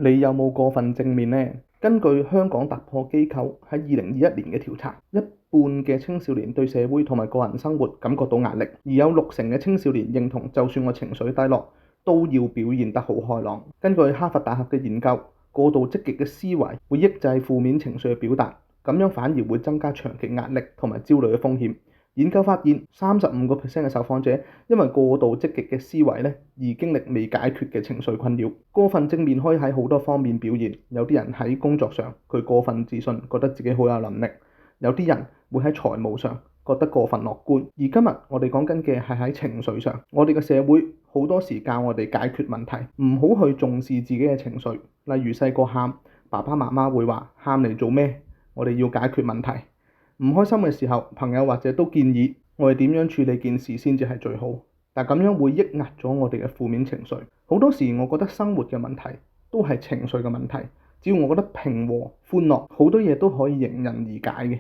你有冇過分正面呢？根據香港突破機構喺2021年嘅調查，一半嘅青少年對社會同埋個人生活感覺到壓力，而有60%嘅青少年認同，就算我情緒低落，都要表現得好開朗。根據哈佛大學嘅研究，過度積極嘅思維會抑制負面情緒嘅表達，咁樣反而會增加長期壓力同埋焦慮嘅風險。研究發現，35% 嘅受訪者因為過度積極嘅思維而經歷未解決嘅情緒困擾。過分正面可以喺好多方面表現，有啲人喺工作上佢過分自信，覺得自己好有能力；有啲人會喺財務上覺得過分樂觀。而今日我哋講緊嘅係喺情緒上，我哋嘅社會好多時教我哋解決問題，唔好去重視自己嘅情緒。例如細個喊，爸爸媽媽會話喊嚟做咩？我哋要解決問題。唔開心嘅時候，朋友或者都建議我哋點樣處理件事先至係最好，但咁樣會抑壓咗我哋嘅負面情緒。好多時我覺得生活嘅問題都係情緒嘅問題，只要我覺得平和歡樂，好多嘢都可以迎刃而解嘅。